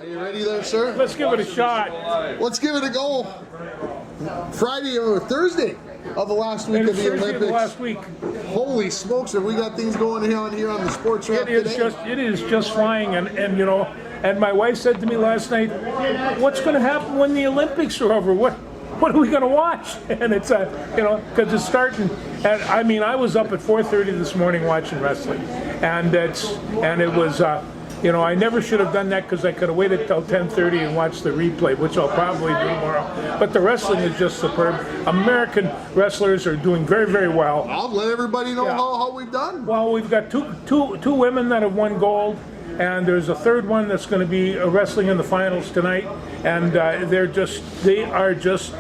you ready there, sir? Let's give it a shot. Let's give it a go. Friday or Thursday of the last week And of it's the Thursday of Olympics. the last week. Holy smokes, have we got things going here on the sports wrap It is today? it is just flying, and you know, and my wife said to me last night, "What's going to happen when the Olympics are over? What are we going to watch?" And it's you know, because it's starting. And I mean, I was up at 4:30 this morning watching wrestling, and it was. You know, I never should have done that because I could have waited till 10:30 and watched the replay, which I'll probably do tomorrow. But the wrestling is just superb. American wrestlers are doing very, very well. I'll let everybody know how we've done. Well, we've got two women that have won gold, and there's a third one that's going to be wrestling in the finals tonight. And they are just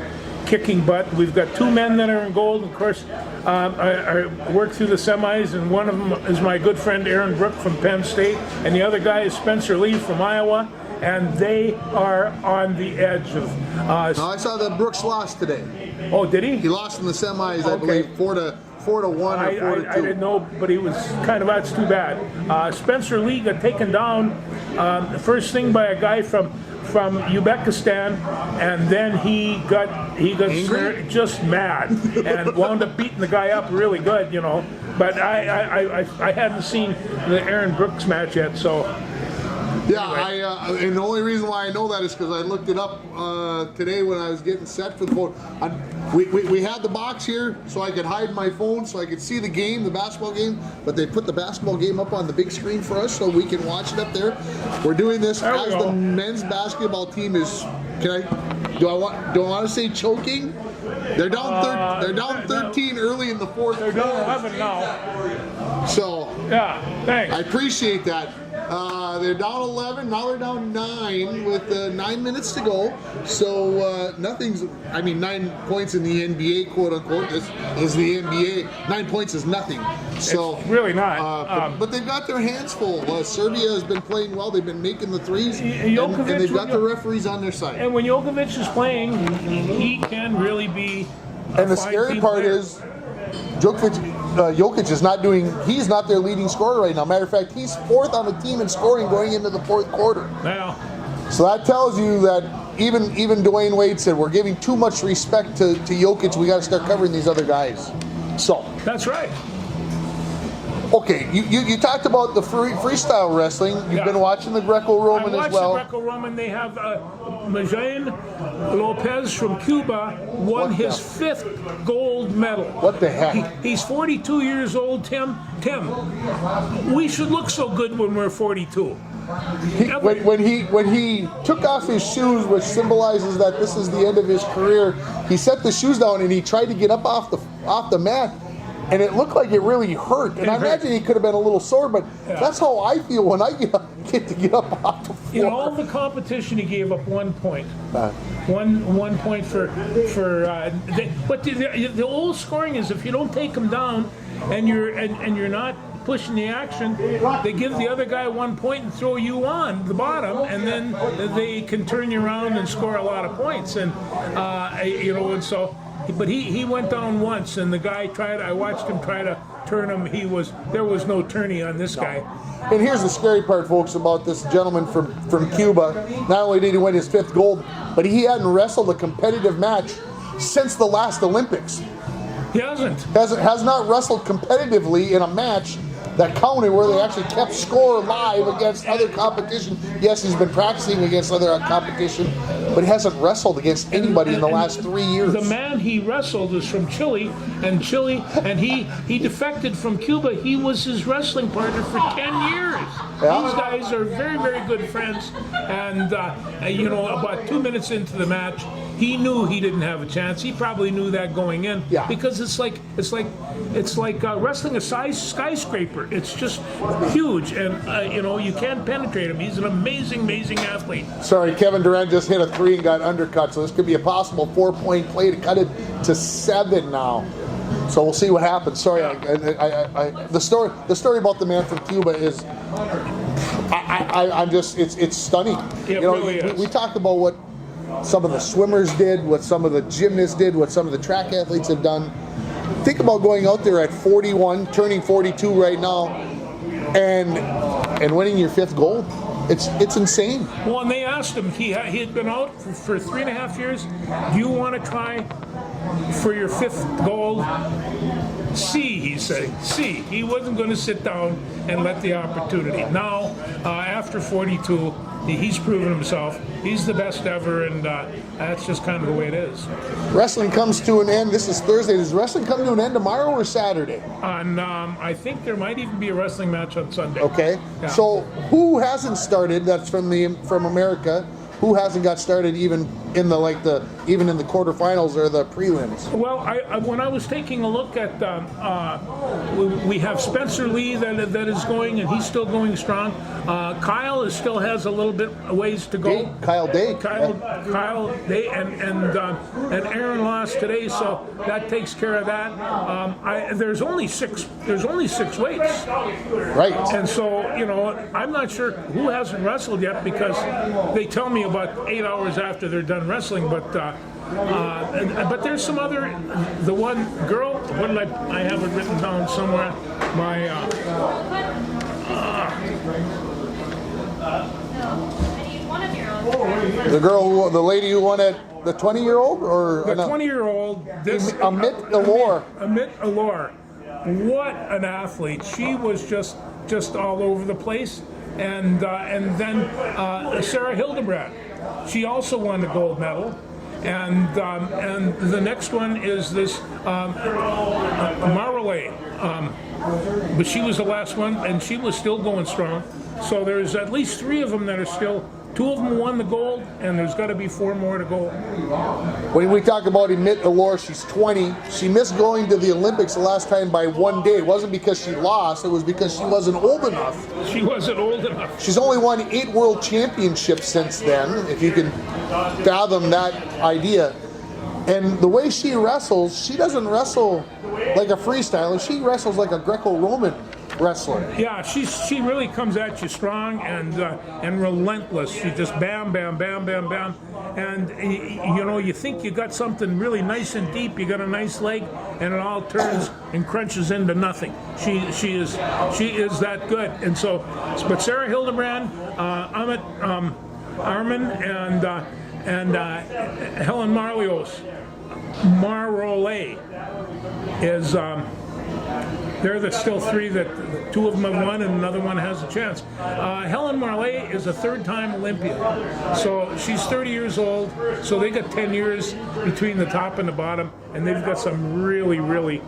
kicking butt. We've got two men that are in gold. Of course, I work through the semis, and one of them is my good friend Aaron Brook from Penn State, and the other guy is Spencer Lee from Iowa. And they are on the edge of. Now, I saw that Brooks lost today. Oh, did he? He lost in the semis, I Okay. believe, 4-1 or 4-2. I didn't know, but he was kind of, that's too bad. Spencer Lee got taken down the first thing by a guy from Uzbekistan, and then he got just mad and wound up beating the guy up really good, you know. But I hadn't seen the Aaron Brooks match yet, so. Yeah, and the only reason why I know that is because I looked it up today when I was getting set for the phone. We had the box here so I could hide my phone so I could see the game, the basketball game, but they put the basketball game up on the big screen for us so we can watch it up there. We're doing this as the men's basketball team is. Do I want to say choking? They're down. They're down 13 early in the fourth. They're down 11 now. So yeah, thanks. I appreciate that. They're down 11, now they're down 9 with 9 minutes to go. So nothing's, 9 points in the NBA, quote unquote. This is the NBA. 9 points is nothing. So it's really not. But they've got their hands full. Serbia has been playing well. They've been making the threes, and they've got the referees on their side. And when Jokovic is playing, he can really be. And the scary part is, Jokic is not he's not their leading scorer right now. Matter of fact, he's fourth on the team in scoring going into the fourth quarter. Now, so that tells you that even Dwayne Wade said we're giving too much respect to Jokic. We got to start covering these other guys. So that's right. Okay, you talked about the freestyle wrestling. You've been watching the Greco-Roman as well. I watched the Greco-Roman. They have Majan Lopez from Cuba won his fifth gold medal. What the heck? He's 42 years old, Tim, we should look so good when we're 42. When he took off his shoes, which symbolizes that this is the end of his career, he set the shoes down and he tried to get up off the mat. And it looked like it really hurt. And I imagine he could have been a little sore, but that's how I feel when I get to get up off the floor. In all the competition, he gave up 1 point. 1 point for but the old scoring is if you don't take him down and you're not pushing the action, they give the other guy 1 point and throw you on the bottom, and then they can turn you around and score a lot of points. And and so. But he went down once, and the guy I watched him try to turn him. There was no tourney on this guy. And here's the scary part, folks, about this gentleman from Cuba. Not only did he win his fifth gold, but he hadn't wrestled a competitive match since the last Olympics. He hasn't. Has not wrestled competitively in a match that counted where they actually kept score live against other competition. Yes, he's been practicing against other competition, but he hasn't wrestled against anybody in the last 3 years. The man he wrestled is from Chile, and he defected from Cuba. He was his wrestling partner for 10 years. Yeah. These guys are very, very good friends, and about 2 minutes into the match, he knew he didn't have a chance. He probably knew that going in, because it's like wrestling a skyscraper. It's just huge, and you can't penetrate him. He's an amazing, amazing athlete. Sorry, Kevin Durant just hit a 3 and got undercut, so this could be a possible 4-point play to cut it to 7 now. So we'll see what happens. Sorry, the story about the man from Cuba is, I'm just, it's stunning. It really is. We talked about what some of the swimmers did, what some of the gymnasts did, what some of the track athletes have done. Think about going out there at 41, turning 42 right now, and winning your fifth gold. It's insane. Well, and they asked him, he had been out for 3.5 years. Do you want to try for your 5th gold? C, he said. C. He wasn't going to sit down and let the opportunity. Now, after 42, he's proven himself. He's the best ever, and that's just kind of the way it is. Wrestling comes to an end. This is Thursday. Does wrestling come to an end tomorrow or Saturday? On, I think there might even be a wrestling match on Sunday. Okay. Yeah. So who hasn't started? That's from America. Who hasn't got started even in the even in the quarterfinals or the prelims? Well, when I was taking a look at, we have Spencer Lee that is going, and he's still going strong. Kyle still has a little bit ways to go. Kyle Day. Kyle Day, and Aaron lost today, so that takes care of that. There's only six weights. Right. And so, I'm not sure who hasn't wrestled yet, because they tell me about 8 hours after they're done wrestling, but there's some other, the one girl, what did I have it written down somewhere, the lady who won at the 20-year-old, or the 20-year-old, Amit Alor. Amit Alor. What an athlete. She was just all over the place. And then Sarah Hildebrand, she also won the gold medal, and the next one is this Marley, but she was the last one, and she was still going strong. So there's at least 3 of them that are still. 2 of them won the gold, and there's got to be 4 more to go. When we talk about Amit Alor, she's 20. She missed going to the Olympics the last time by 1 day. It wasn't because she lost. It was because she wasn't old enough. She wasn't old enough. She's only won 8 world championships since then, if you can fathom that idea. And the way she wrestles, she doesn't wrestle like a freestyler. She wrestles like a Greco-Roman wrestler. Yeah, she really comes at you strong and relentless. She just bam, bam, bam, bam, bam, and you think you got something really nice and deep. You got a nice leg, and it all turns and crunches into nothing. She is that good. And so, but Sarah Hildebrand, Amit Arman, and Helen Marlios, Marole is. They're still 3 that 2 of them have won, and another one has a chance. Helen Marley is a 3rd-time Olympian, so she's 30 years old. So they got 10 years between the top and the bottom, and they've got some really, really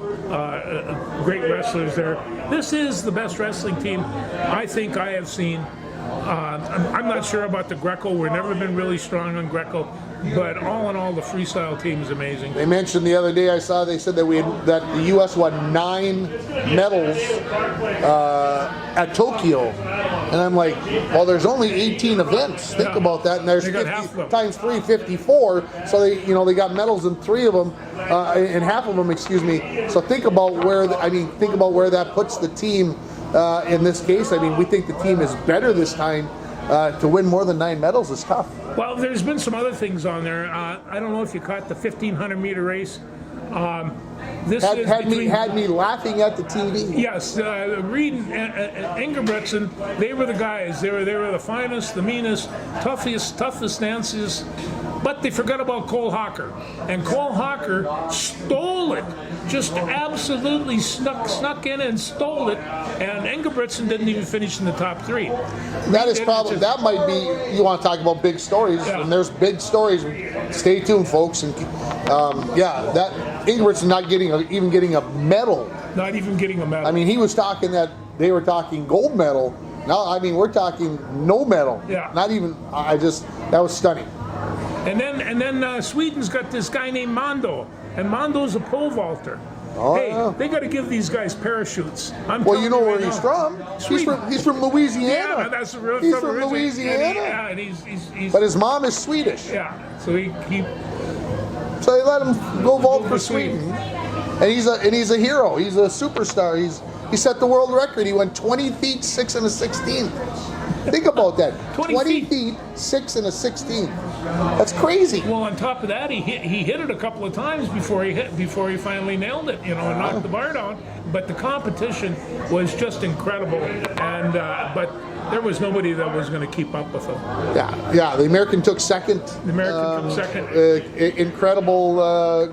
great wrestlers there. This is the best wrestling team I think I have seen. I'm not sure about the Greco. We've never been really strong on Greco. But all in all, the freestyle team is amazing. They mentioned the other day, they said that the U.S. won 9 medals at Tokyo, and I'm like, well, there's only 18 events. Think about that, and there's 50 times 3, 54. So they got medals in 3 of them, in half of them, excuse me. So think about where that puts the team in this case. I mean, we think the team is better this time. To win more than 9 medals is tough. Well, there's been some other things on there. I don't know if you caught the 1,500-meter race. This had me laughing at the TV. Yes, Reed and Ingebrigtsen, they were the guys. They were the finest, the meanest, toughest dances. But they forgot about Cole Hawker. And Cole Hawker stole it. Just absolutely snuck in and stole it. And Ingebrigtsen didn't even finish in the top 3. That might be, you want to talk about big stories, and there's big stories. Stay tuned, folks. And that Ingebrigtsen not even getting a medal. Not even getting a medal. I mean, he was talking that they were talking gold medal. Now, I mean, we're talking no medal. Yeah. Not even. That was stunning. And then Sweden's got this guy named Mondo, and Mondo's a pole vaulter. Oh, hey, yeah. They got to give these guys parachutes. Well, you know where he's from. He's from Louisiana. Yeah, that's real. He's from Louisiana. And he's but his mom is Swedish. Yeah, so he So they let him go vault for Sweden, and he's a hero. He's a superstar. He set the world record. He went 20 feet 6 1/16. Think about that. 20 feet 6 1/16. That's crazy. Well, on top of that, he hit it a couple of times before he finally nailed it. And knocked the bar down. but the competition was just incredible, and but there was nobody that was going to keep up with them. Yeah. The American took second. The American took second. Incredible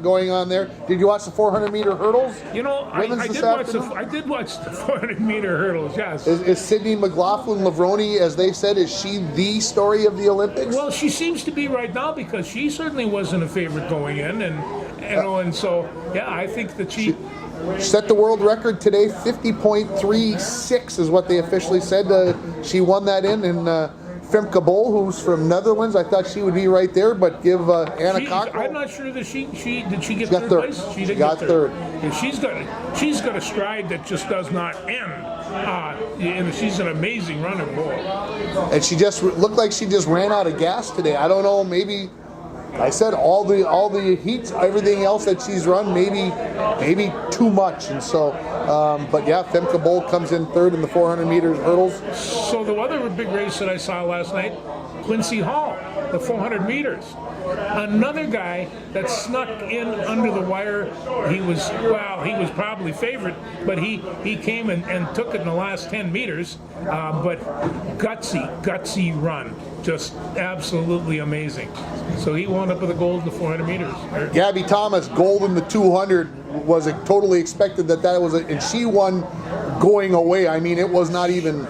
going on there. Did you watch the 400-meter hurdles? You know, I did watch the 400-meter hurdles. Yes. Is Sydney McLaughlin-Levrone, as they said, is she the story of the Olympics? Well, she seems to be right now because she certainly wasn't a favorite going in, and so yeah, I think that she set the world record today. 50.36 is what they officially said. She won that in Femke Bol, who's from Netherlands. I thought she would be right there, but give Anna Cockrell. I'm not sure that she did. She get third place? She got third. And she's got a stride that just does not end. And she's an amazing runner, boy. And she just looked like she just ran out of gas today. I don't know, maybe. I said all the heat, everything else that she's run, maybe too much, and so. But yeah, Femke Bol comes in third in the 400 meters hurdles. So the other big race that I saw last night, Quincy Hall, the 400 meters. Another guy that snuck in under the wire. He was probably favorite, but he came and took it in the last 10 meters. But gutsy run, just absolutely amazing. So he wound up with a gold in the 400 meters. Gabby Thomas, gold in the 200, was totally expected that was and she won going away. I mean, it was not even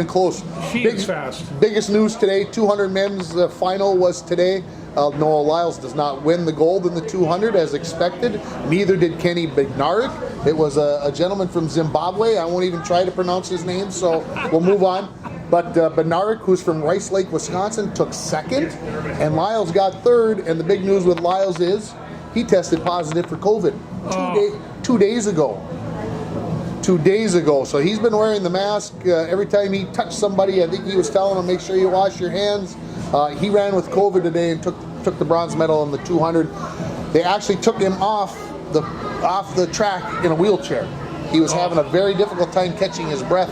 close. She is fast. Biggest news today, 200 men's final was today. Noah Lyles does not win the gold in the 200 as expected. Neither did Kenny Bednarek. It was a gentleman from Zimbabwe. I won't even try to pronounce his name, so we'll move on. But Bednarek, who's from Rice Lake, Wisconsin, took second, and Lyles got third. And the big news with Lyles is he tested positive for COVID 2 days ago. 2 days ago. So he's been wearing the mask every time he touched somebody. I think he was telling them, make sure you wash your hands. He ran with COVID today and took the bronze medal in the 200. They actually took him off the track in a wheelchair. He was having a very difficult time catching his breath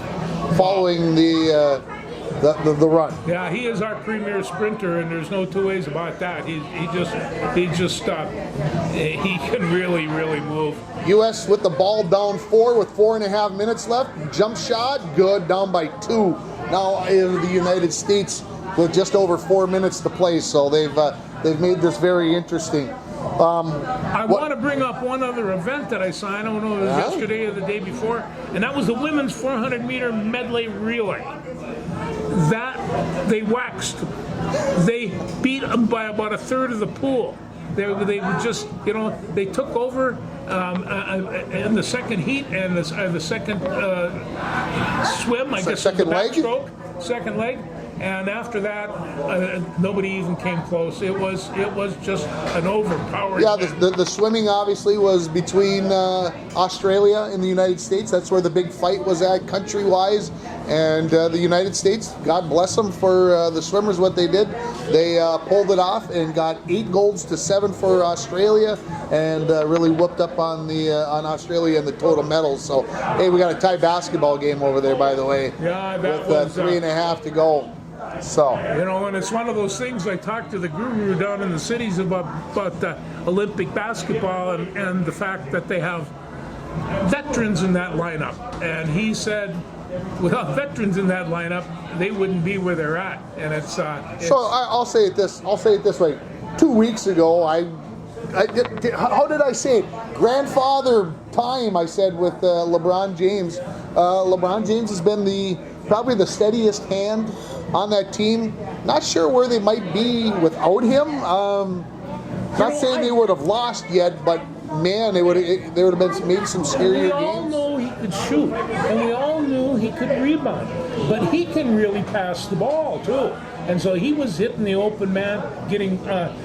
following the run. Yeah, he is our premier sprinter, and there's no two ways about that. He can really move. U.S. with the ball down 4 with 4.5 minutes left. Jump shot, good, down by 2. Now in the United States with just over 4 minutes to play, so they've made this very interesting. I want to bring up one other event that I saw. I don't know if it was yesterday or the day before, and that was the women's 400-meter medley relay. That they waxed. They beat them by about a third of the pool. They were just, they took over in the second heat and the second swim. I guess second leg. Backstroke, second leg. And after that, nobody even came close. It was just an overpowering. Yeah, the swimming obviously was between Australia and the United States. That's where the big fight was at, country-wise. And the United States, God bless them for the swimmers, what they did. They pulled it off and got 8 golds to 7 for Australia, and really whooped up on Australia in the total medals. So, hey, we got a tie basketball game over there, by the way. Yeah, that with 3.5 to go. So and it's one of those things. I talked to the guru down in the cities about Olympic basketball and the fact that they have veterans in that lineup, and he said without veterans in that lineup, they wouldn't be where they're at. And it's so I'll say it this way. 2 weeks ago, how did I say it? Grandfather time, I said, with LeBron James. LeBron James has been probably the steadiest hand on that team. Not sure where they might be without him. Not saying they would have lost yet, but man, there would have been maybe some scarier games. We all know he could shoot, and we all knew he could rebound, but he can really pass the ball too. And so he was hitting the open man,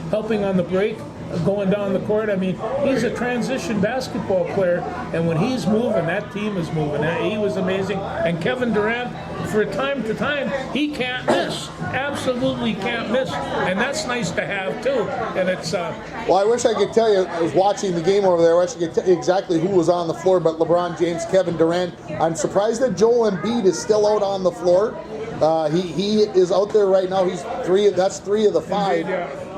helping on the break, going down the court. I mean, he's a transition basketball player, and when he's moving, that team is moving. He was amazing. And Kevin Durant, for time to time, he can't miss. Absolutely can't miss. And that's nice to have, too. And it's... Well, I wish I could tell you, I was watching the game over there, I wish I could tell you exactly who was on the floor, but LeBron James, Kevin Durant. I'm surprised that Joel Embiid is still out on the floor. He is out there right now. That's 3 of the 5.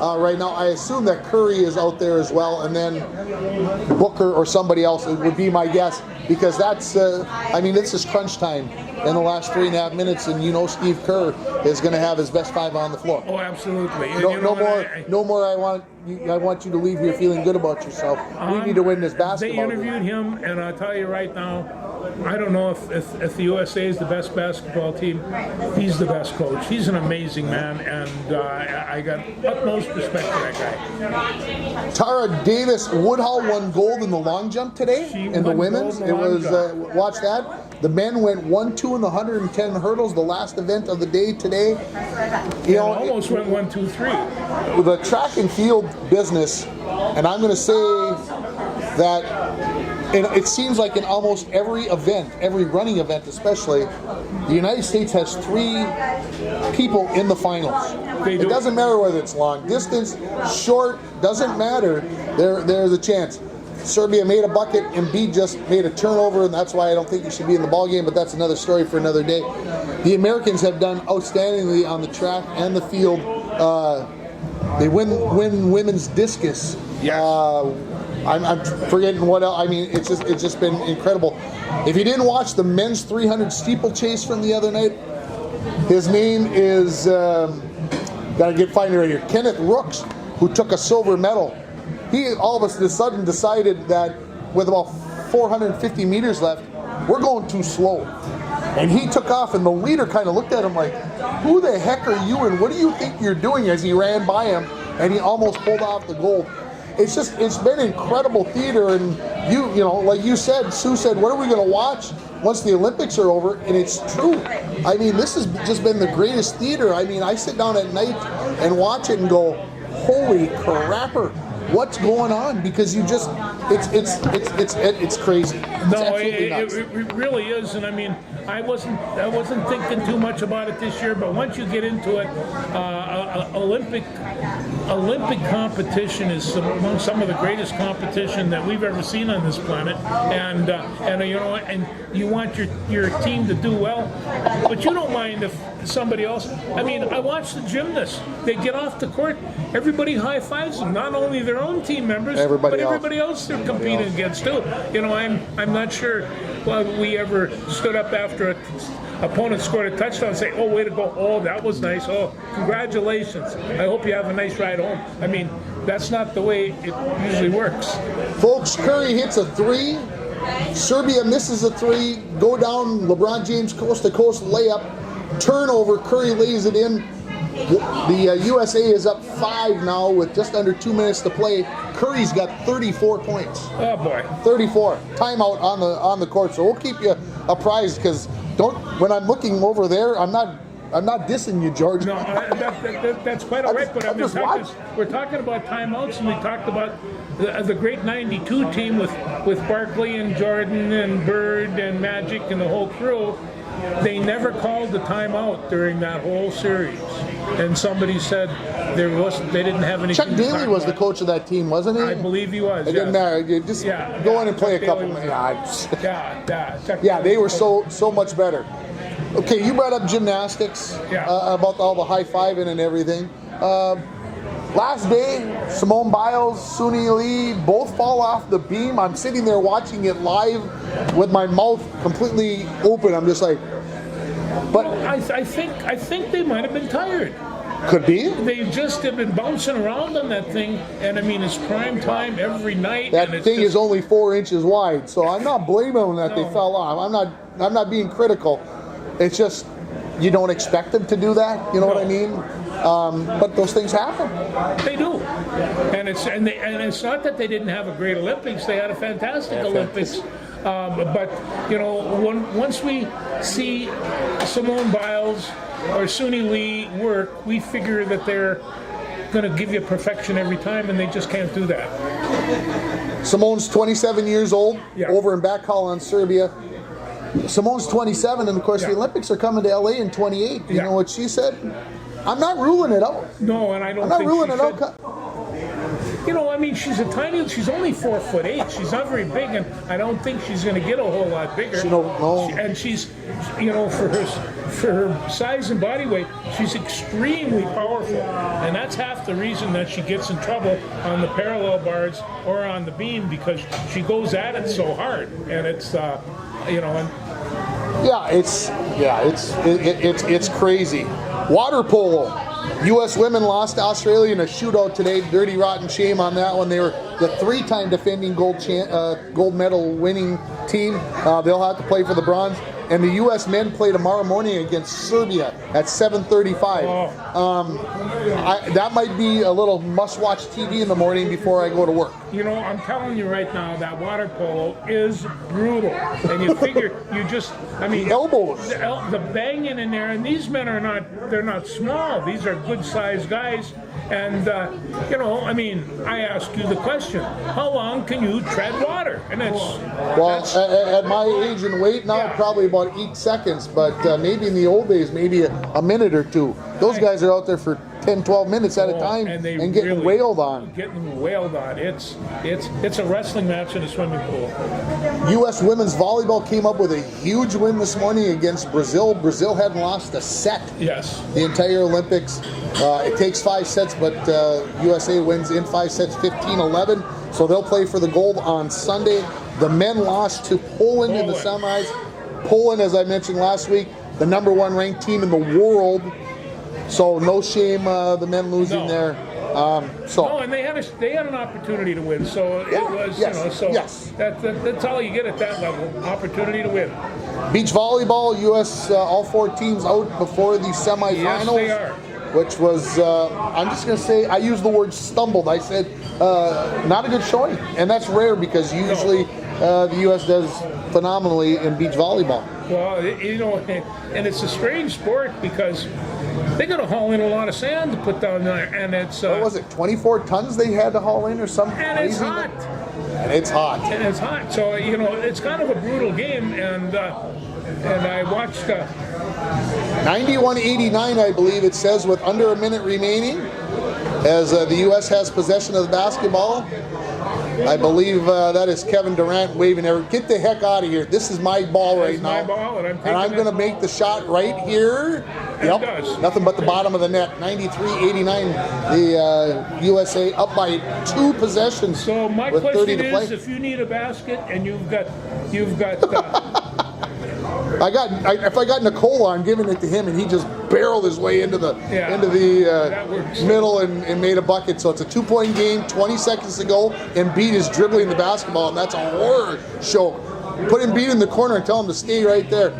Right now. I assume that Curry is out there as well, and then Booker or somebody else would be my guess. because that's, I mean, this is crunch time in the last 3.5 minutes, and you know Steve Kerr is going to have his best 5 on the floor. Oh, absolutely. No more. I want you to leave here feeling good about yourself. We need to win this basketball. They interviewed him, and I'll tell you right now, I don't know if the USA is the best basketball team. He's the best coach. He's an amazing man, and I got utmost respect for that guy. Tara Davis Woodhull won gold in the long jump today in the women's. It was watch that. The men went 1-2 in the 110 hurdles, the last event of the day today. You know, almost went 1, 2, 3. The track and field business, and I'm going to say that it seems like in almost every event, every running event especially, the United States has 3 people in the finals. It doesn't matter whether it's long distance, short, doesn't matter. There's a chance. Serbia made a bucket, Embiid just made a turnover, and that's why I don't think he should be in the ball game, but that's another story for another day. The Americans have done outstandingly on the track and the field. They win women's discus. Yes. I'm forgetting what else. I mean, it's just been incredible. If you didn't watch the men's 300 steeplechase from the other night, his name is gotta find it right here. Kenneth Rooks, who took a silver medal. He all of a sudden decided that with about 450 meters left, we're going too slow. And he took off, and the leader kind of looked at him like, who the heck are you, and what do you think you're doing, as he ran by him, and he almost pulled off the gold. It's been incredible theater, and you know, like you said, Sue said, what are we going to watch once the Olympics are over? And it's true. I mean, this has just been the greatest theater. I mean, I sit down at night and watch it and go, holy crapper. What's going on? Because you just, it's crazy. No, it really is, and I mean, I wasn't thinking too much about it this year, but once you get into it, Olympic competition is among some of the greatest competition that we've ever seen on this planet, and you know, and you want your team to do well, but you don't mind if somebody else. I mean, I watch the gymnasts; they get off the court, everybody high fives them, not only their own team members, but everybody else they're competing against too. You know, I'm not sure we ever stood up after an opponent scored a touchdown and say, oh, way to go, oh, that was nice, oh, congratulations, I hope you have a nice ride home. I mean, that's not the way it usually works. Folks, Curry hits a 3, Serbia misses a 3, go down, LeBron James coast-to-coast layup, turnover, Curry lays it in. The USA is up 5 now with just under 2 minutes to play. Curry's got 34 points. Oh boy, 34. Timeout on the court. So we'll keep you apprised, because when I'm looking over there, I'm not dissing you, George. No, that's quite all right. But I mean, we're talking about timeouts, and we talked about the great '92 team with Barkley and Jordan and Bird and Magic and the whole crew. They never called the timeout during that whole series, and somebody said they didn't have any. Chuck Daly was the coach of that team, wasn't he? I believe he was. It didn't matter. You just go in and play a couple. They were so much better. Okay, you brought up gymnastics about all the high fiving and everything. Last day, Simone Biles, Suni Lee both fall off the beam. I'm sitting there watching it live with my mouth completely open. I'm just like, but I think they might have been tired. Could be. They just have been bouncing around on that thing, and I mean, it's prime time every night. That thing is only 4 inches wide, so I'm not blaming them that they fell off. I'm not being critical. It's just you don't expect them to do that. You know what I mean? But those things happen. They do, and it's not that they didn't have a great Olympics. They had a fantastic Olympics. But you know, once we see Simone Biles or Suni Lee work, we figure that they're going to give you perfection every time, and they just can't do that. Simone's 27 years old, over in Backhaul on Serbia. Simone's 27, and of course the Olympics are coming to LA in 28. You know what she said? I'm not ruling it out. No, and I don't. I'm not ruling it out. You know, I mean, she's only 4'8". She's not very big, and I don't think she's going to get a whole lot bigger. She don't know. And she's, for her size and body weight, she's extremely powerful, and that's half the reason that she gets in trouble on the parallel bars or on the beam, because she goes at it so hard, and it's it's crazy. Water polo. U.S. women lost to Australia in a shootout today. Dirty rotten shame on that one. They were the 3-time defending gold medal winning team. They'll have to play for the bronze. And the U.S. men play tomorrow morning against Serbia at 7:35. That might be a little must-watch TV in the morning before I go to work. I'm telling you right now, that water polo is brutal. And you figure, Elbows. The banging in there, and these men they're not small. These are good-sized guys. And, I ask you the question, how long can you tread water? And at my age and weight now, probably about 8 seconds, but maybe in the old days, maybe a minute or two. Those guys are out there for 10, 12 minutes at a time and getting really wailed on. Getting wailed on. It's a wrestling match in a swimming pool. U.S. women's volleyball came up with a huge win this morning against Brazil. Brazil hadn't lost a set the entire Olympics. It takes 5 sets, but USA wins in 5 sets, 15-11. So they'll play for the gold on Sunday. The men lost to Poland in the semis. Poland, as I mentioned last week, the #1 ranked team in the world. So no shame, the men losing there. And they had an opportunity to win. So it was, that's all you get at that level, opportunity to win. Beach volleyball, U.S. All 4 teams out before the semifinals. Yes, they are. Which was, I'm just going to say, I used the word stumbled. I said, not a good showing. And that's rare because usually the U.S. does phenomenally in beach volleyball. Well, and it's a strange sport because they got to haul in a lot of sand to put down there, and it's... what was it, 24 tons they had to haul in or something? And it's hot. And it's hot. And it's hot. So, it's kind of a brutal game, and I watched... 91-89, I believe it says, with under a minute remaining, as the U.S. has possession of the basketball. I believe that is Kevin Durant waving there. Get the heck out of here. This is my ball right now. It's my ball, and I'm going to make the shot right here. Yep. Nothing but the bottom of the net. 93-89. The USA up by 2 possessions. So my question is, if you need a basket and you've got if I got Nikola, I'm giving it to him, and he just barreled his way into the middle and made a bucket. So it's a 2-point game, 20 seconds to go, and Embiid is dribbling the basketball, and that's a horror show. Put Embiid in the corner and tell him to stay right there.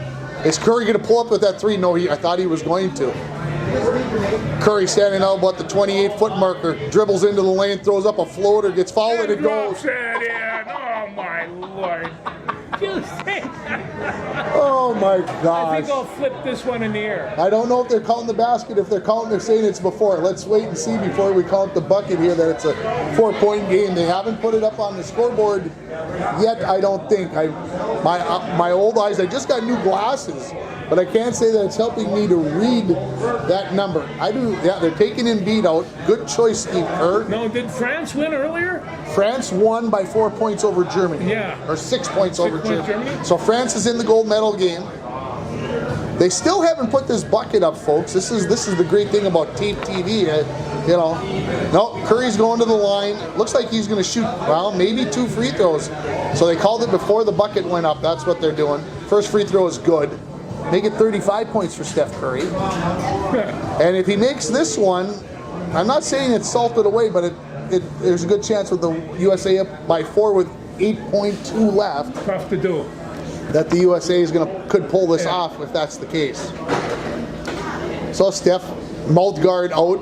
Is Curry going to pull up with that 3? No, I thought he was going to. Curry standing out about the 28-foot marker, dribbles into the lane, throws up a floater, gets fouled, and it goes. Oh my Lord. Oh my gosh. I think I'll flip this one in the air. I don't know if they're counting the basket. If they're counting, they're saying it's before. Let's wait and see before we count the bucket here that it's a 4-point game. They haven't put it up on the scoreboard yet, I don't think. My old eyes, I just got new glasses, but I can't say that it's helping me to read that number. I do. Yeah, they're taking Embiid out. Good choice, Steve Kerr. No, did France win earlier? France won by 4 points over Germany. Yeah. Or 6 points over Germany. So France is in the gold medal game. They still haven't put this bucket up, folks. This is the great thing about tape TV. No, Curry's going to the line. Looks like he's going to shoot, well, maybe 2 free throws. So they called it before the bucket went up. That's what they're doing. First free throw is good. Make it 35 points for Steph Curry. And if he makes this one, I'm not saying it's salted away, but there's a good chance with the USA up by 4 with 8.2 left. Tough to do. That the USA could pull this off if that's the case. So Steph, mouth guard out,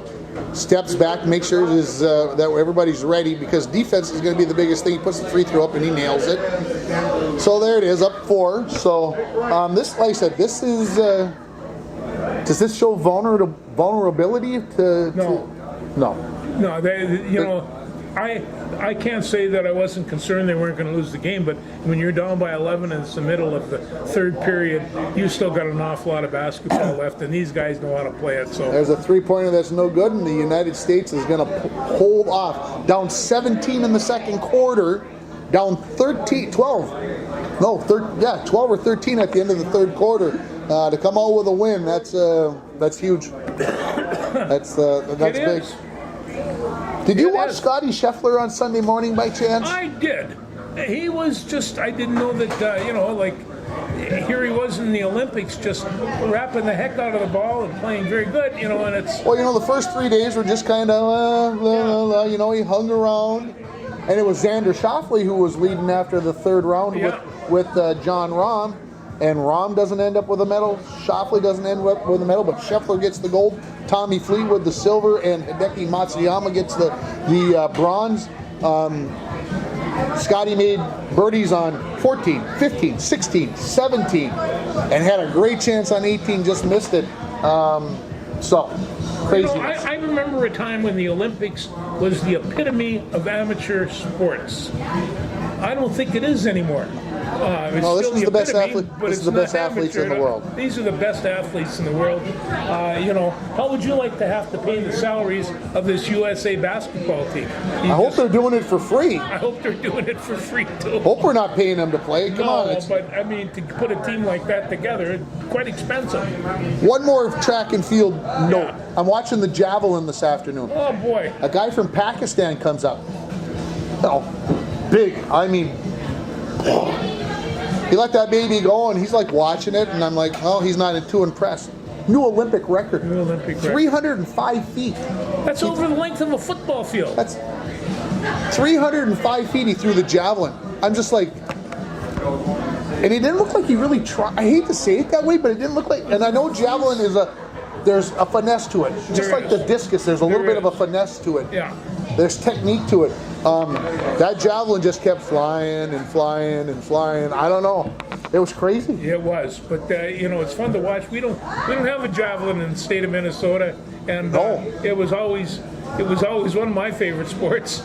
steps back, makes sure that everybody's ready, because defense is going to be the biggest thing. He puts the free throw up and he nails it. So there it is, up 4. So this, like I said, this is. Does this show vulnerability to? No. No. No, I can't say that I wasn't concerned they weren't going to lose the game, but when you're down by 11 and it's the middle of the third period, you still got an awful lot of basketball left, and these guys know how to play it. So there's a three-pointer that's no good, and the United States is going to hold off. Down 17 in the second quarter, down 12 or 13 at the end of the third quarter. To come out with a win, that's huge. That's big. Did you watch Scotty Scheffler on Sunday morning by chance? I did. He was just, I didn't know that, here he was in the Olympics just wrapping the heck out of the ball and playing very good, and it's... Well, the first 3 days were just kind of, he hung around. And it was Xander Schauffele who was leading after the third round with John Rahm. And Rahm doesn't end up with a medal. Schauffele doesn't end up with a medal, but Scheffler gets the gold. Tommy Fleetwood the silver, and Hideki Matsuyama gets the bronze. Scotty made birdies on 14, 15, 16, 17, and had a great chance on 18, just missed it. Crazy. I remember a time when the Olympics was the epitome of amateur sports. I don't think it is anymore. No, this is the best athlete. This is the best athletes in the world. These are the best athletes in the world. How would you like to have to pay the salaries of this USA basketball team? I hope they're doing it for free. I hope they're doing it for free too. Hope we're not paying them to play. Come on. But I mean, to put a team like that together, it's quite expensive. One more track and field note. I'm watching the javelin this afternoon. Oh boy! A guy from Pakistan comes up. Oh, big. I mean. He let that baby go, and he's like watching it, and I'm like, oh, he's not too impressed. New Olympic record. 305 feet. That's over the length of a football field. That's 305 feet he threw the javelin. I'm just like, and it didn't look like he really tried. I hate to say it that way, but it didn't look like, and I know javelin there's a finesse to it. Just like the discus, there's a little bit of a finesse to it. Yeah. There's technique to it. That javelin just kept flying and flying and flying. I don't know. It was crazy. It was, but it's fun to watch. We don't have a javelin in the state of Minnesota, and it was always one of my favorite sports.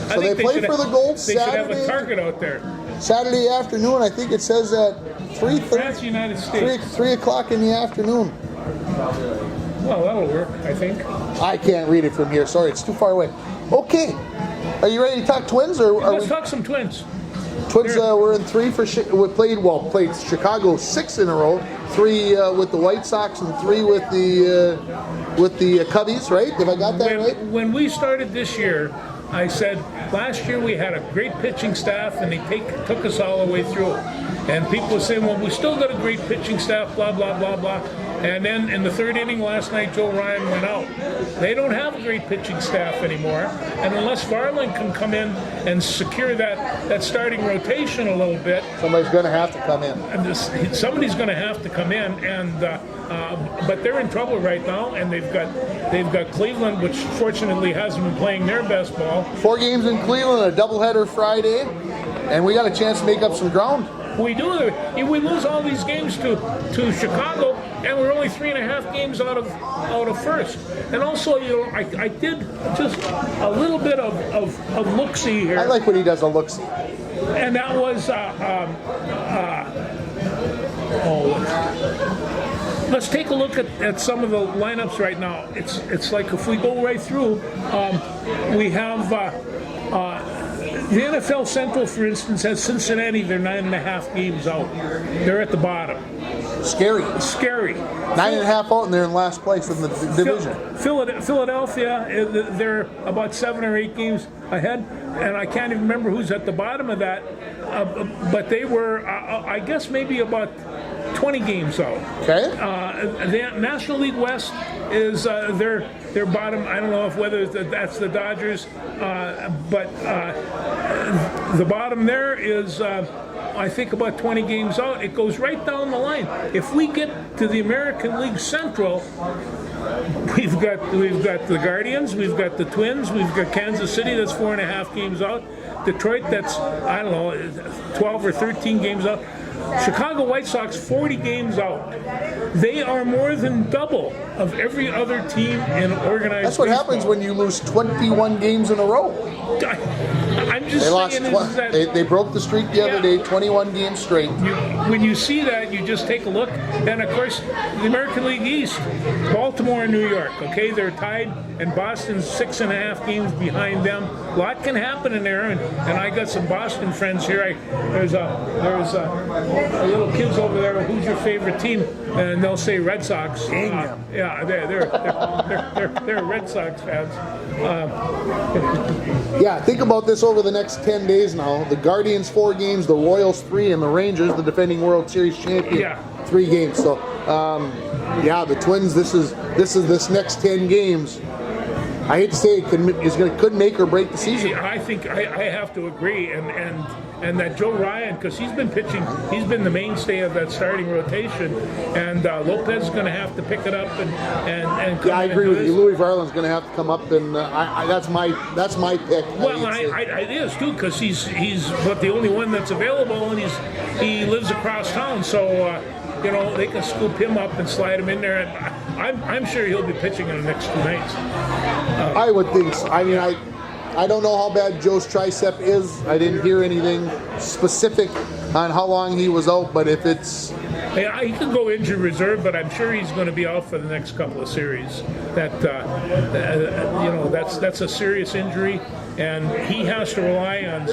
So they play for the gold Saturday. They should have a target out there. Saturday afternoon. I think it says at 3:30. France, United States. 3 o'clock in the afternoon. Well, that'll work, I think. I can't read it from here. Sorry, it's too far away. Okay. Are you ready to talk Twins? Let's talk some Twins. Twins were in 3 for played Chicago 6 in a row, 3 with the White Sox and 3 with the Cubbies, right? Have I got that right? When we started this year, I said last year we had a great pitching staff, and they took us all the way through. And people were saying, well, we still got a great pitching staff, blah, blah, blah, blah. And then in the third inning last night, Joe Ryan went out. They don't have a great pitching staff anymore. And unless Varland can come in and secure that starting rotation a little bit, somebody's going to have to come in. Somebody's going to have to come in, and but they're in trouble right now. And they've got Cleveland, which fortunately hasn't been playing their best ball. 4 games in Cleveland, a doubleheader Friday, and we got a chance to make up some ground. We do. We lose all these games to Chicago, and we're only 3.5 games out of first. And also, I did just a little bit of look-see here. I like when he does a look-see. And that was let's take a look at some of the lineups right now. It's like if we go right through, we have. The NFL Central, for instance, has Cincinnati. They're 9.5 games out. They're at the bottom. Scary. 9.5 out, and they're in last place in the division. Philadelphia, they're about 7 or 8 games ahead, and I can't even remember who's at the bottom of that. But they were, I guess, maybe about 20 games out. Okay. The National League West is their bottom. I don't know whether that's the Dodgers, but the bottom there is I think about 20 games out. It goes right down the line. If we get to the American League Central, we've got the Guardians, we've got the Twins, we've got Kansas City that's 4.5 games out. Detroit, that's, I don't know, 12 or 13 games out. Chicago White Sox 40 games out. They are more than double of every other team in organized That's what baseball. happens when you lose 21 games in a row. I'm just They lost. saying is that They broke the streak the other day, 21 games straight. when you see that, you just take a look. And of course, the American League East, Baltimore and New York. Okay, they're tied, and Boston's 6.5 games behind them. A lot can happen in there, and I got some Boston friends here. There's a little kids over there. Who's your favorite team? And they'll say Red Sox. Dang them. Yeah, they're Red Sox fans. Yeah, think about this over the next 10 days now. The Guardians 4 games, the Royals 3, and the Rangers, the defending World Series champion, 3 games. So, yeah, the Twins. This is next 10 games. I hate to say it could make or break the season. I think I have to agree, and that Joe Ryan, because he's been pitching, he's been the mainstay of that starting rotation, and Lopez is going to have to pick it up and Yeah, I agree with you. Louis Varland's going to have to come up, and that's my pick. Well, it is too, because he's but the only one that's available, and he lives across town, so. They can scoop him up and slide him in there. And I'm sure he'll be pitching in the next 2 nights. I would think so. I mean, I don't know how bad Joe's tricep is. I didn't hear anything specific on how long he was out, but if it's... Yeah, he could go injured reserve, but I'm sure he's going to be out for the next couple of series. That's a serious injury, and he has to rely on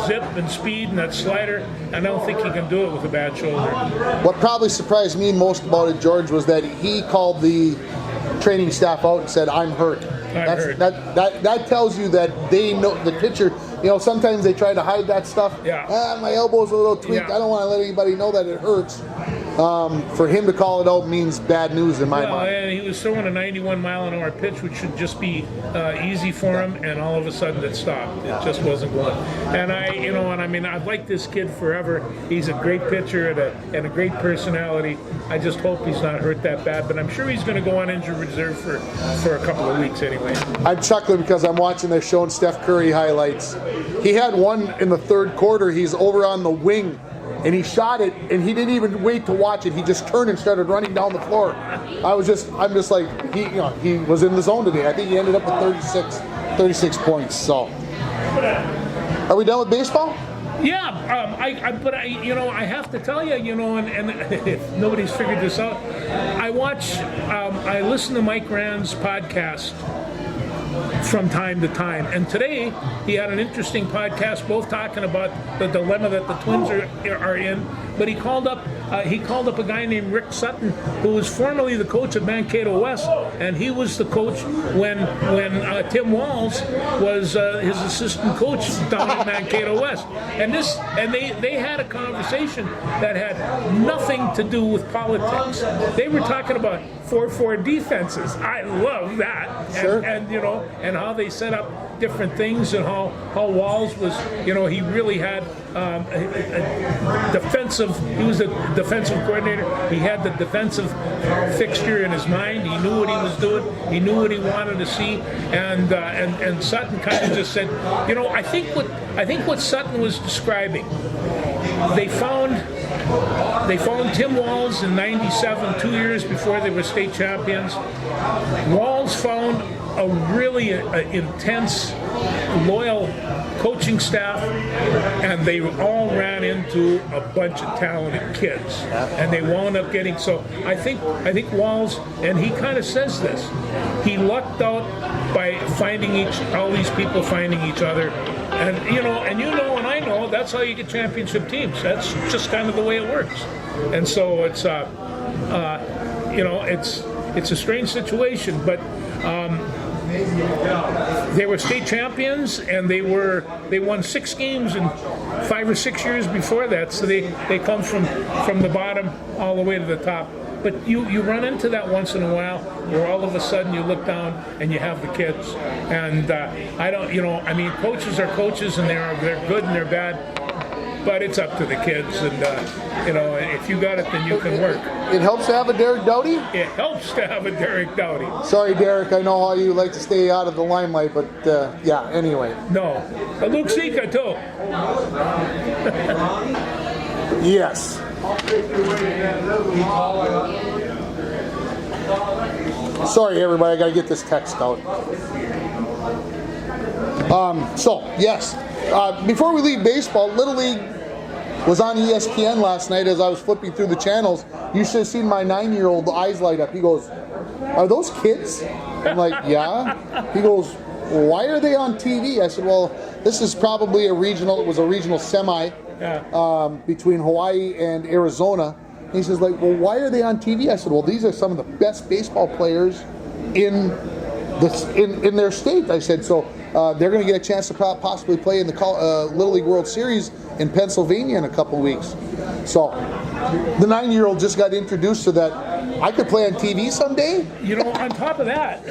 zip and speed and that slider, and I don't think he can do it with a bad shoulder. What probably surprised me most about it, George, was that he called the training staff out and said, "I'm hurt." That tells you that they know the pitcher. Sometimes they try to hide that stuff. Yeah. My elbow's a little tweaked. Yeah. I don't want to let anybody know that it hurts. For him to call it out means bad news in my mind. And he was throwing a 91-mile-an-hour pitch, which should just be easy for him, and all of a sudden it stopped. It just wasn't going. And I've liked this kid forever. He's a great pitcher and a great personality. I just hope he's not hurt that bad, but I'm sure he's going to go on injured reserve for a couple of weeks anyway. I'm chuckling because I'm watching. They're showing Steph Curry highlights. He had one in the third quarter. He's over on the wing, and he shot it, and he didn't even wait to watch it. He just turned and started running down the floor. I'm just like, he was in the zone today. I think he ended up with 36 points. So, are we done with baseball? Yeah, I have to tell you, and if nobody's figured this out, I listen to Mike Rand's podcast from time to time, and today he had an interesting podcast, both talking about the dilemma that the Twins are in. But he called up a guy named Rick Sutton, who was formerly the coach of Mankato West, and he was the coach when Tim Walz was his assistant coach down at Mankato West. And they had a conversation that had nothing to do with politics. They were talking about 4-4 defenses. I love that. Sure. And how they set up different things, and how Walz was, he really had a defensive. He was a defensive coordinator. He had the defensive fixture in his mind. He knew what he was doing. He knew what he wanted to see. And Sutton kind of just said, I think what Sutton was describing. They found Tim Walz in '97, 2 years before they were state champions. Walz found a really intense, loyal coaching staff, and they all ran into a bunch of talented kids, and they wound up getting. So I think Walz, and he kind of says this, he lucked out by finding all these people finding each other, and and I know that's how you get championship teams. That's just kind of the way it works, and so it's it's a strange situation, but. They were state champions, and they won 6 games in 5 or 6 years before that. So they come from the bottom all the way to the top. But you run into that once in a while, where all of a sudden you look down and you have the kids. And coaches are coaches, and they're good and they're bad. But it's up to the kids, and if you got it, then you can work. It helps to have a Derek Doughty? It helps to have a Derek Doughty. Sorry, Derek, I know how you like to stay out of the limelight, but anyway. No. But Luke Sika, too. Yes. Sorry, everybody, I gotta get this text out. So, yes, before we leave baseball, Little League was on ESPN last night as I was flipping through the channels. You should have seen my 9-year-old eyes light up. He goes, "Are those kids?" I'm like, "Yeah." He goes, "Why are they on TV?" I said, "Well, this is probably it was a regional semi between Hawaii and Arizona." And he says, "Well, why are they on TV?" I said, "Well, these are some of the best baseball players in their state." I said, "So they're going to get a chance to possibly play in the Little League World Series in Pennsylvania in a couple weeks." So the 9-year-old just got introduced to that. I could play on TV someday. You know, on top of that,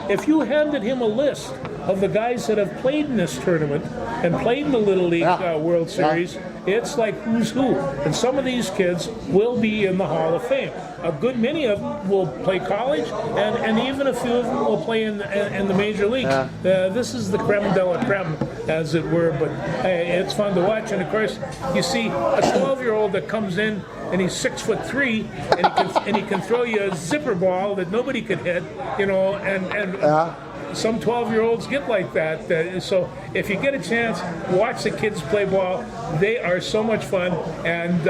if you handed him a list of the guys that have played in this tournament and played in the Little League World Series, it's like who's who. And some of these kids will be in the Hall of Fame. A good many of them will play college, and even a few of them will play in the major leagues. This is the creme de la creme, as it were. But hey, it's fun to watch. And of course, you see a 12-year-old that comes in and he's 6'3", and he can throw you a zipper ball that nobody could hit. You know, and some 12-year-olds get like that. So if you get a chance, watch the kids play ball. They are so much fun, and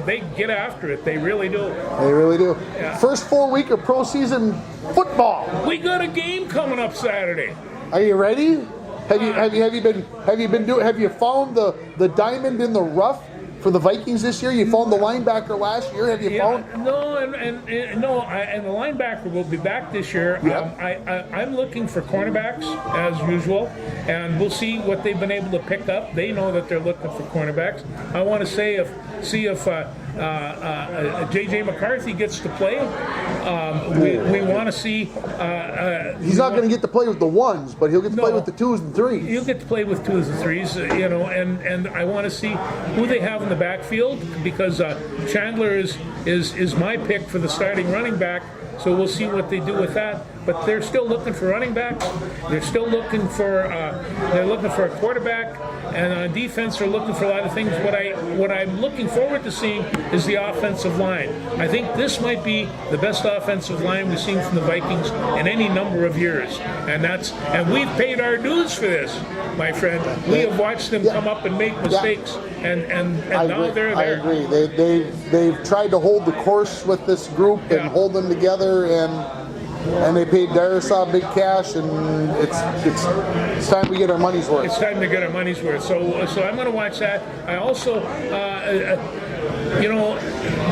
they get after it. They really do. They really do. Yeah. First full week of pro season football. We got a game coming up Saturday. Are you ready? Have you found the diamond in the rough for the Vikings this year? You found the linebacker last year. Have you found? No, and the linebacker will be back this year. Yep. I'm looking for cornerbacks as usual, and we'll see what they've been able to pick up. They know that they're looking for cornerbacks. I want to see if J.J. McCarthy gets to play. We want to see. He's not going to get to play with the ones, but he'll get to play with the 2s and 3s. He'll get to play with 2s and 3s, and I want to see who they have in the backfield, because Chandler is my pick for the starting running back. So we'll see what they do with that. But they're still looking for running backs. They're still looking for a quarterback, and on defense they're looking for a lot of things. What I'm looking forward to seeing is the offensive line. I think this might be the best offensive line we've seen from the Vikings in any number of years, and we've paid our dues for this, my friend. We have watched them come up and make mistakes, and now they're there. I agree. They've tried to hold the course with this group and hold them together, and they paid Darisaw big cash, and it's time we get our money's worth. It's time to get our money's worth. So I'm going to watch that. I also,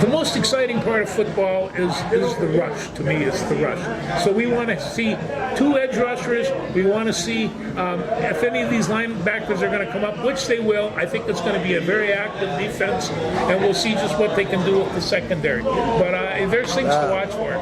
the most exciting part of football is the rush. To me, it's the rush. So we want to see 2 edge rushers. We want to see if any of these linebackers are going to come up, which they will. I think it's going to be a very active defense, and we'll see just what they can do with the secondary. But there's things to watch for.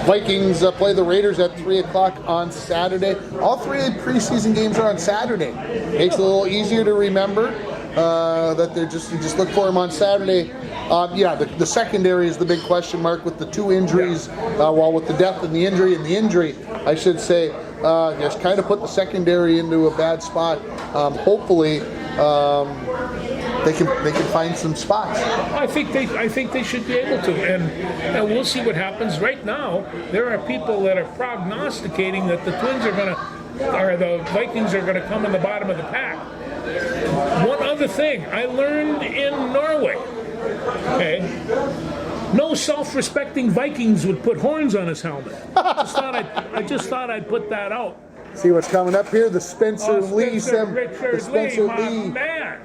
Vikings play the Raiders at 3 o'clock on Saturday. All 3 preseason games are on Saturday. Makes it a little easier to remember that you just look for them on Saturday. The secondary is the big question mark with the 2 injuries. With the death and the injury, I should say, just kind of put the secondary into a bad spot. Hopefully, they can find some spots. I think they should be able to, and we'll see what happens. Right now, there are people that are prognosticating that the Vikings are going to come in the bottom of the pack. One other thing I learned in Norway. Okay. No self-respecting Vikings would put horns on his helmet. I just thought I'd put that out. See what's coming up here? The Spencer Lee man.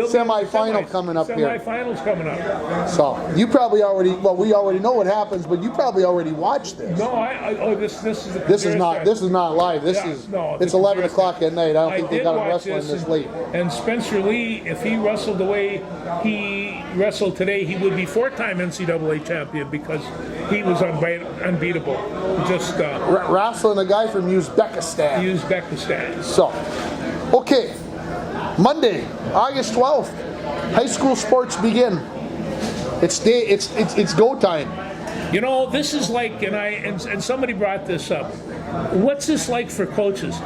Semi-final coming up here. Semi-finals coming up. So you probably we already know what happens, but you probably already watched this. No, this is not live. It's 11 o'clock at night. I don't think they got him wrestling this late. And Spencer Lee, if he wrestled the way he wrestled today, he would be 4-time NCAA champion, because he was unbeatable. Just wrestling a guy from Uzbekistan. So, okay. Monday, August 12th, high school sports begin. It's go time. This is like, and somebody brought this up. What's this like for coaches?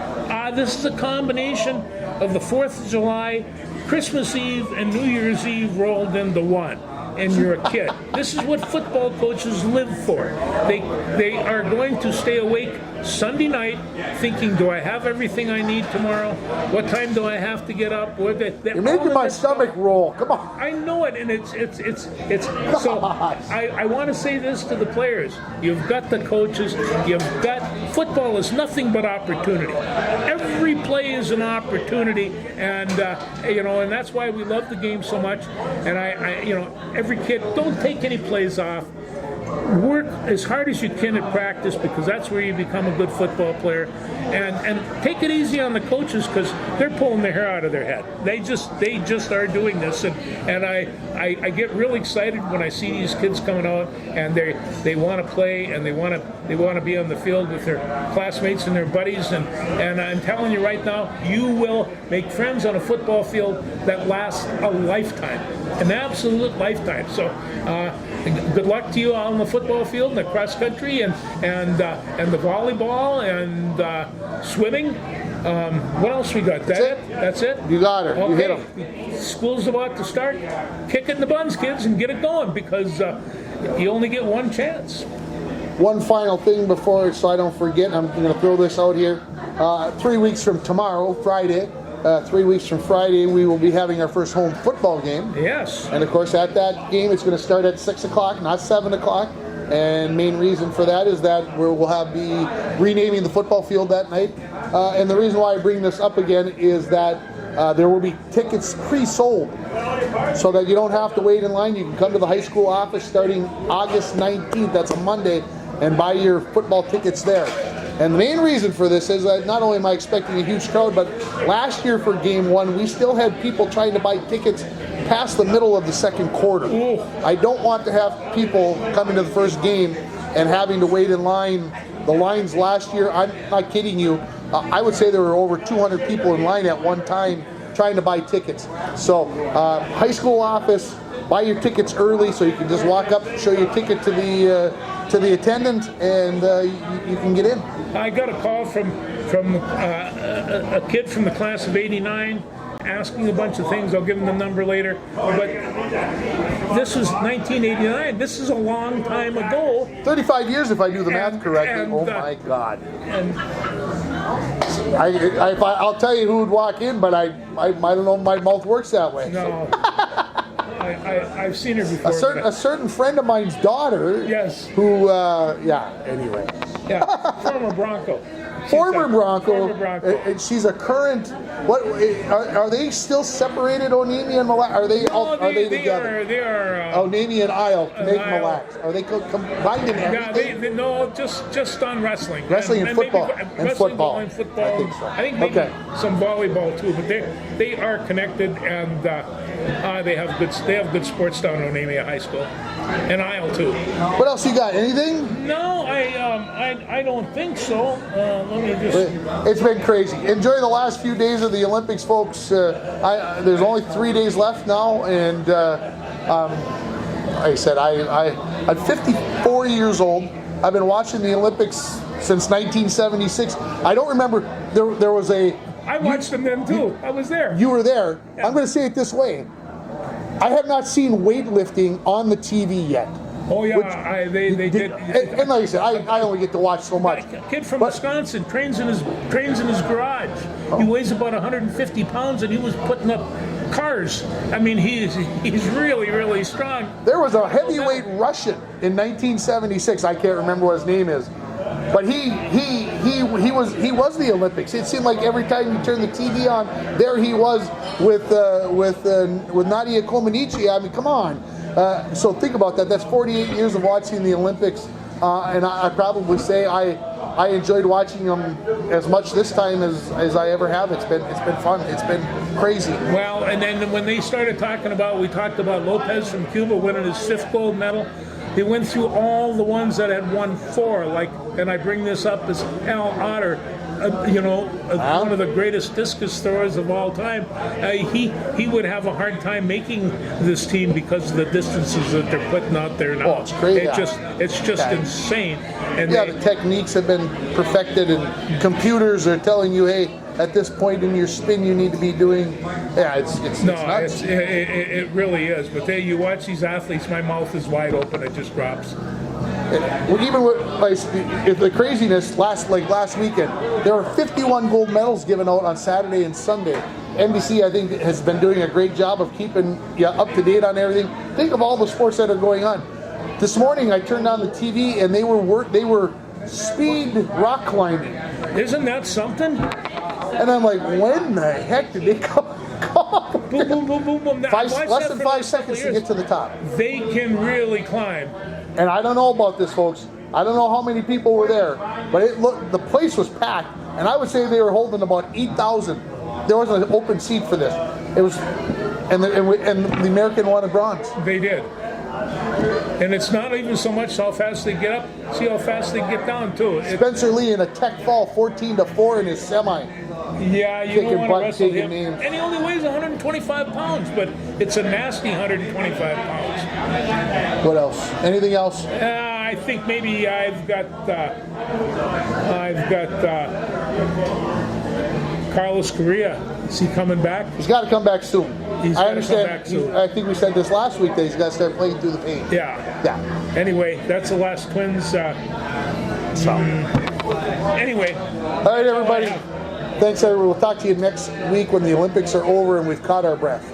This is a combination of the 4th of July, Christmas Eve, and New Year's Eve rolled into one. and you're a kid. This is what football coaches live for. They are going to stay awake Sunday night thinking, do I have everything I need tomorrow? What time do I have to get up? You're making my stomach roll. Come on. I know it, and it's so I want to say this to the players. You've got the coaches, you've got football is nothing but opportunity. Every play is an opportunity, and and that's why we love the game so much. And every kid, don't take any plays off. Work as hard as you can at practice, because that's where you become a good football player, and take it easy on the coaches, because they're pulling their hair out of their head. They just are doing this, and I get really excited when I see these kids coming out and they want to play, and they want to be on the field with their classmates and their buddies, and I'm telling you right now, you will make friends on a football field that lasts a lifetime, an absolute lifetime. So good luck to you on the football field and the cross country and the volleyball and swimming. What else we got? That's it? You got her. Okay. You hit them. School's about to start. Kick it in the buns, kids, and get it going, because you only get one chance. One final thing before, so I don't forget, I'm going to throw this out here. 3 weeks from tomorrow, Friday, 3 weeks from Friday, we will be having our first home football game. Yes. And of course, at that game, it's going to start at 6 o'clock, not 7 o'clock. And main reason for that is that we'll be renaming the football field that night. And the reason why I bring this up again is that there will be tickets pre-sold, so that you don't have to wait in line. You can come to the high school office starting August 19th, that's a Monday, and buy your football tickets there. And the main reason for this is that not only am I expecting a huge crowd, but last year for game one, we still had people trying to buy tickets past the middle of the second quarter. Ooh. I don't want to have people coming to the first game and having to wait in line. The lines last year, I'm not kidding you, I would say there were over 200 people in line at one time trying to buy tickets. So high school office, buy your tickets early so you can just walk up, show your ticket to the attendant, and you can get in. I got a call from a kid from the class of '89 asking a bunch of things. I'll give him the number later. But this was 1989. This is a long time ago. 35 years if I do the math correctly. And, oh my God. And I'll tell you who would walk in, but I don't know if my mouth works that way. no. I've seen her before. A certain friend of mine's daughter. Yes. Who, anyway. Yeah, former Bronco. Former Bronco. Former Bronco. And she's a current. What are they still separated? Onemi and Mille Lacs? Are they together? They are. Onemi and Isle to make Isle. Mille Lacs. Are they combined in everything? No, just on wrestling. Wrestling and football. Maybe Football. And football. I think so. I think maybe Okay. some volleyball too. But they are connected, and they have good sports down in Onemi High School, and Isle too. What else you got? Anything? No, I don't think so. Let me just. It's been crazy. Enjoy the last few days of the Olympics, folks. There's only 3 days left now, and like I said, I'm 54 years old. I've been watching the Olympics since 1976. I don't remember there was a. I watched them then too. I was there. You were there. Yeah. I'm going to say it this way. I have not seen weightlifting on the TV yet. Oh yeah, they did. And like I said, I only get to watch so much. A kid from Wisconsin trains in his garage. He weighs about 150 pounds, and he was putting up cars. I mean, he's really, really strong. There was a heavyweight Russian in 1976. I can't remember what his name is, but he was the Olympics. It seemed like every time you turn the TV on, there he was with Nadia Comaneci. I mean, come on. So think about that. That's 48 years of watching the Olympics, and I probably say I enjoyed watching them as much this time as I ever have. It's been fun. It's been crazy. Well, and then when they started we talked about Lopez from Cuba winning his 5th gold medal. They went through all the ones that had won 4, and I bring this up as Al Otter, one of the greatest discus throwers of all time. He would have a hard time making this team because of the distances that they're putting out there now. Oh, it's crazy. It's just insane. And the techniques have been perfected, and computers are telling you, hey, at this point in your spin, you need to be doing. Yeah, it's nuts. It really is. But you watch these athletes, my mouth is wide open. It just drops. Well, even with the craziness last weekend, there were 51 gold medals given out on Saturday and Sunday. NBC, I think, has been doing a great job of keeping you up to date on everything. Think of all the sports that are going on. This morning, I turned on the TV and they were speed rock climbing. Isn't that something? And I'm like, when the heck did they come up? Boom, boom, boom, boom, boom. Less than 5 seconds to get to the top. They can really climb. And I don't know about this, folks. I don't know how many people were there, but the place was packed, and I would say they were holding about 8,000. There was an open seat for this. It was, and the American wanted bronze. They did. And it's not even so much how fast they get up, see how fast they get down, too. Spencer Lee in a tech fall 14-4 in his semi. Yeah, you don't want to wrestle him. Names. And he only weighs 125 pounds, but it's a nasty 125 pounds. What else? Anything else? I think maybe I've got Carlos Correa. Is he coming back? He's got to come back soon. I understand. I think we said this last week that he's got to start playing through the pain. Yeah. Anyway, that's the last Twins. Anyway. All right, everybody. Thanks, everyone. We'll talk to you next week when the Olympics are over and we've caught our breath.